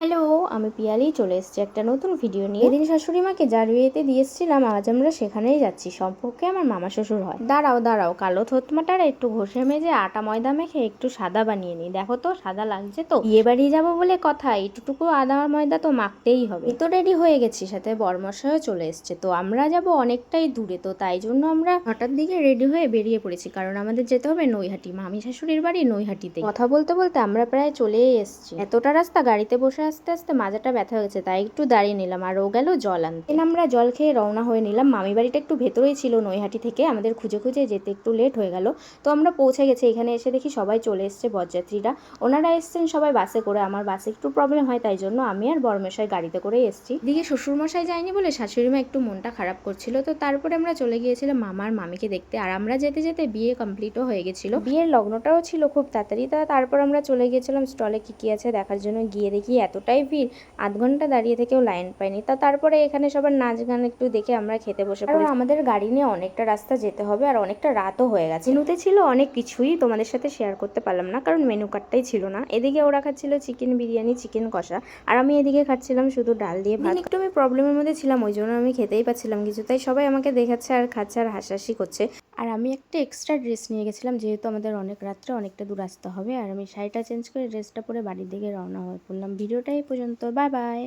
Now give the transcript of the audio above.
Hello, আমি পিয়ালি চলে এসেছি একটা নতুন ভিডিও নিয়ে। এদিন শাশুড়ি মাকে যার বিয়েতে দিয়ে এসেছিলাম, আজ আমরা সেখানেই যাচ্ছি। সম্পর্কে আমার মামা শ্বশুর হয়। দাঁড়াও দাঁড়াও, কালো থতমাটার একটু ঘষে মেজে আটা ময়দা মেখে একটু সাদা বানিয়ে নিই। দেখো তো সাদা লাগছে তো? বিয়ে বাড়ি যাবো বলে কথা, এইটুকু আদা ময়দা তো মাখতেই হবে। তো রেডি হয়ে গেছি, সাথে বরমশাইও চলে এসছে। তো আমরা যাব অনেকটাই দূরে, তো তাই জন্য আমরা 6টার দিকে রেডি হয়ে বেরিয়ে পড়েছি, কারণ আমাদের যেতে হবে নৈহাটি। মামি শাশুড়ির বাড়ি নৈহাটিতে। কথা বলতে বলতে আমরা প্রায় চলেই এসেছি। এতটা রাস্তা গাড়িতে বসে আস্তে আস্তে মাজাটা ব্যথা হয়েছে, তাই একটু দাঁড়িয়ে নিলাম। আর ও গেল জল আনতে। আমরা জল খেয়ে রওনা হয়ে নিলাম। মামি বাড়িটা একটু ভেতরেই ছিল নৈহাটি থেকে, আমাদের খুঁজে খুঁজে যেতে একটু লেট হয়ে গেল। তো আমরা পৌঁছে গেছি। এখানে এসে দেখি সবাই চলে এসছে, বরযাত্রীরা। ওনারা এসছেন সবাই বাসে করে। আমার বাসে একটু প্রবলেম হয়, তাই জন্য আমি আর বরমশাই গাড়িতে করেই এসেছি। দিকে শ্বশুরমশাই যায়নি বলে শাশুড়ি মা একটু মনটা খারাপ করছিল। তো তারপরে আমরা চলে গিয়েছিলাম মামা আর মামিকে দেখতে। আর আমরা যেতে যেতে বিয়ে কমপ্লিটও হয়ে গেছিল, বিয়ের লগ্নটাও ছিল খুব তাড়াতাড়ি। তারপর আমরা চলে গিয়েছিলাম স্টলে কি আছে দেখার জন্য। গিয়ে দেখি এতটাই ভিড়, আধ ঘন্টা দাঁড়িয়ে থেকেও লাইন পাইনি। তারপরে এখানে সবার নাচ গান একটু দেখে আমরা খেতে বসে পড়ি। আমাদের গাড়ি নিয়ে অনেকটা রাস্তা যেতে হবে আর অনেকটা রাতও হয়ে গেছে। মেনুতে ছিল অনেক কিছুই, তোমাদের সাথে শেয়ার করতে পারলাম না কারণ মেনু কার্ডটাই ছিল না। এদিকে ওরা খাচ্ছিল চিকেন বিরিয়ানি, চিকেন কষা, আর আমি এদিকে খাচ্ছিলাম শুধু ডাল দিয়ে ভাত। একটু আমি প্রবলেমের মধ্যে ছিলাম, ওই জন্য আমি খেতেই পাচ্ছিলাম কিছু। তাই সবাই আমাকে দেখাচ্ছে আর খাচ্ছে আর হাসাহাসি করছে। আর আমি একটা এক্সট্রা ড্রেস নিয়ে গেছিলাম, যেহেতু আমাদের অনেক রাত্রে অনেকটা দূর আসতে হবে। আর আমি শাড়িটা চেঞ্জ করে ড্রেসটা পরে বাড়ির দিকে রওনা হয়ে পড়লাম। ভিডিওটা এই পর্যন্ত, বাই বাই।